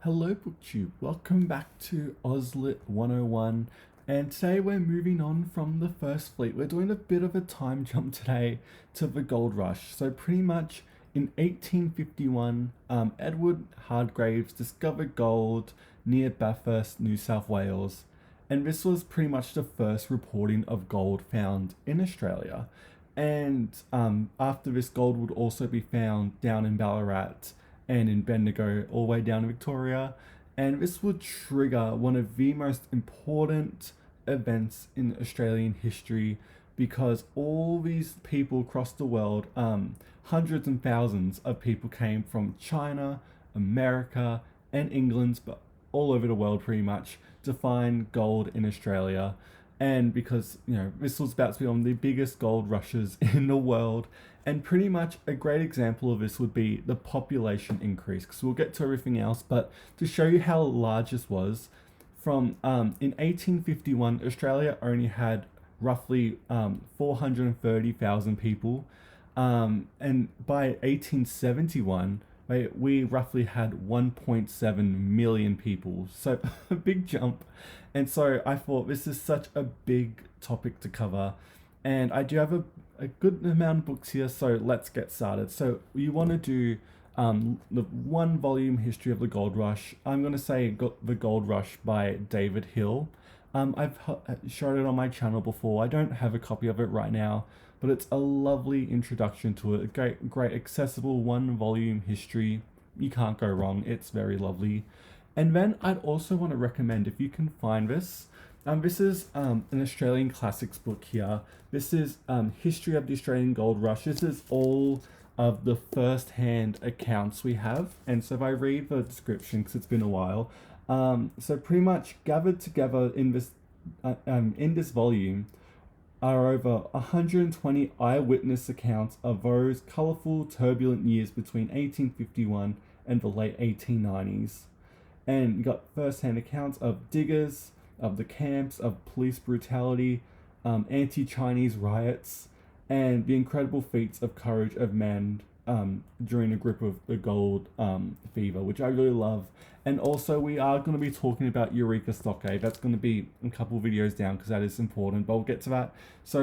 Hello BookTube, welcome back to AusLit 101, and today we're moving on from the First Fleet. We're doing a bit of a time jump today to the Gold Rush. So pretty much in 1851, Edward Hargreaves discovered gold near Bathurst, New South Wales, and this was pretty much the first reporting of gold found in Australia. And after this, gold would also be found down in Ballarat and in Bendigo, all the way down in Victoria. And this would trigger one of the most important events in Australian history because all these people across the world, hundreds and thousands of people came from China, America, and England, but all over the world pretty much, to find gold in Australia. And because, this was about to be one of the biggest gold rushes in the world, and pretty much a great example of this would be the population increase, because we'll get to everything else, but to show you how large this was, from in 1851, Australia only had roughly 430,000 people, and by 1871, we roughly had 1.7 million people. So a big jump. And so I thought this is such a big topic to cover. And I do have a good amount of books here, so let's get started. So you want to do the one volume history of the gold rush. I'm going to say The Gold Rush by David Hill. I've showed it on my channel before. I don't have a copy of it right now, but it's a lovely introduction to it. A great accessible one volume history. You can't go wrong. It's very lovely. And then I'd also want to recommend, if you can find this, this is an Australian classics book here. This is History of the Australian Gold Rush. This is all of the first-hand accounts we have. And so if I read the description, because it's been a while, so pretty much gathered together in this volume are over 120 eyewitness accounts of those colourful, turbulent years between 1851 and the late 1890s. And you got first-hand accounts of diggers, of the camps, of police brutality, anti-Chinese riots, and the incredible feats of courage of men during a grip of the gold fever, which I really love. And also we are going to be talking about Eureka Stockade. That's going to be a couple videos down because that is important, but we'll get to that. So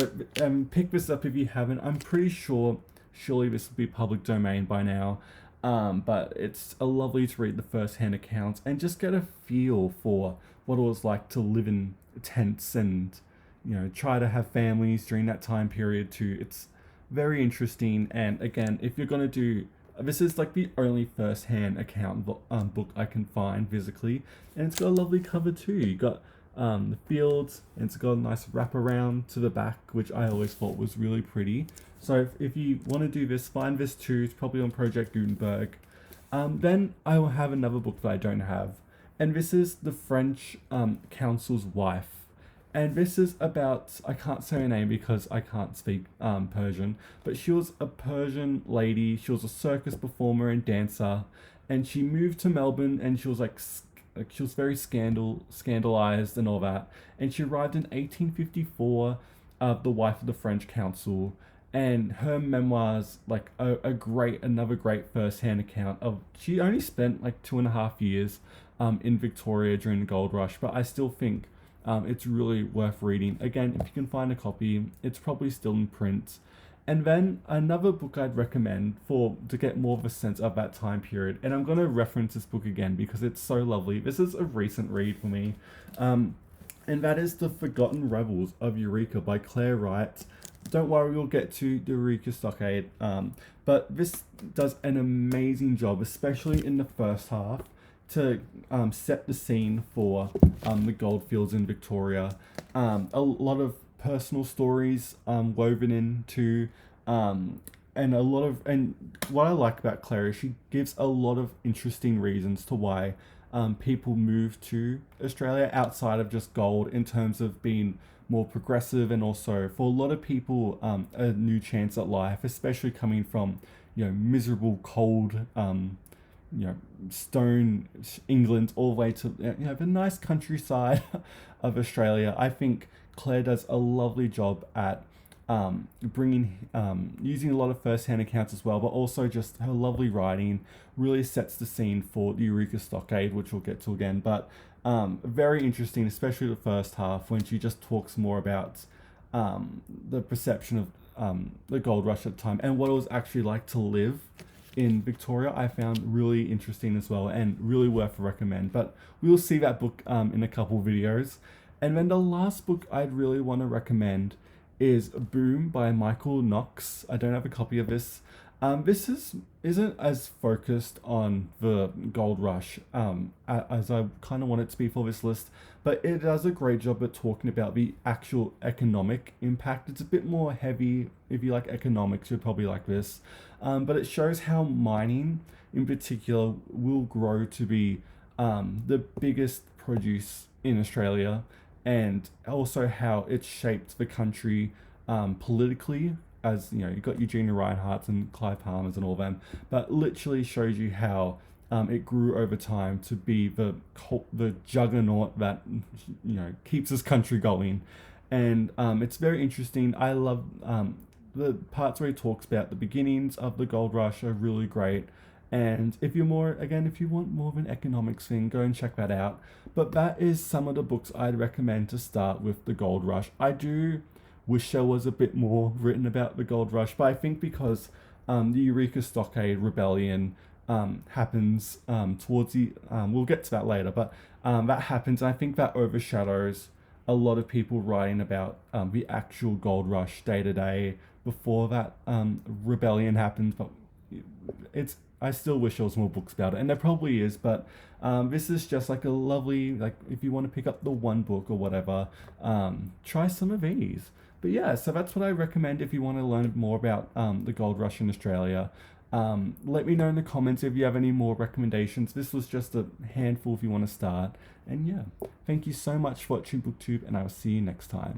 pick this up if you haven't. I'm pretty sure, surely this will be public domain by now. But it's lovely to read the first-hand accounts and just get a feel for what it was like to live in tents and, try to have families during that time period too. It's very interesting. And again, if you're going to do, this is like the only first-hand account book I can find physically, and it's got a lovely cover too. You got the fields, and it's got a nice wraparound to the back, which I always thought was really pretty. So if you want to do this, find this too. It's probably on Project Gutenberg. Then I will have another book that I don't have, and this is The French Consul's Wife. And this is about, I can't say her name because I can't speak Persian, but she was a Persian lady. She was a circus performer and dancer, and she moved to Melbourne, and she was she was very scandalized and all that. And she arrived in 1854, the wife of the French consul, and her memoirs, like another great first-hand account of, she only spent like 2.5 years in Victoria during the gold rush, but I still think it's really worth reading. Again, if you can find a copy, it's probably still in print. And then another book I'd recommend to get more of a sense of that time period, and I'm going to reference this book again because it's so lovely. This is a recent read for me, and that is The Forgotten Rebels of Eureka by Claire Wright. Don't worry, we'll get to the Eureka Stockade, but this does an amazing job, especially in the first half, to set the scene for the goldfields in Victoria. A lot of personal stories woven into, and what I like about Claire is she gives a lot of interesting reasons to why people move to Australia outside of just gold, in terms of being more progressive, and also for a lot of people a new chance at life, especially coming from miserable, cold, stone England, all the way to the nice countryside of Australia. I think Claire does a lovely job at bringing using a lot of first-hand accounts as well, but also just her lovely writing really sets the scene for the Eureka stockade, which we'll get to again. But very interesting, especially the first half when she just talks more about the perception of the gold rush at the time and what it was actually like to live in Victoria. I found really interesting as well and really worth a recommend. But we'll see that book in a couple videos. And then the last book I'd really want to recommend is Boom by Michael Knox. I don't have a copy of this. Isn't as focused on the gold rush as I kind of want it to be for this list, but it does a great job at talking about the actual economic impact. It's a bit more heavy. If you like economics, you'd probably like this, but it shows how mining in particular will grow to be the biggest produce in Australia, and also how it's shaped the country politically. As you know, you've got Eugenia Reinhardt's and Clive Palmer's and all them, but literally shows you how it grew over time to be the juggernaut that keeps this country going, and it's very interesting. I love the parts where he talks about the beginnings of the gold rush are really great. And if you want more of an economics thing, go and check that out. But that is some of the books I'd recommend to start with the gold rush. I do wish there was a bit more written about the gold rush, but I think because the Eureka Stockade Rebellion happens towards the we'll get to that later, but that happens, and I think that overshadows a lot of people writing about the actual gold rush day to day before that rebellion happens. But I still wish there was more books about it, and there probably is, but this is just like a lovely, like, if you want to pick up the one book or whatever, try some of these. But yeah, so that's what I recommend if you want to learn more about the gold rush in Australia. Let me know in the comments if you have any more recommendations. This was just a handful if you want to start. And yeah, thank you so much for watching BookTube, and I will see you next time.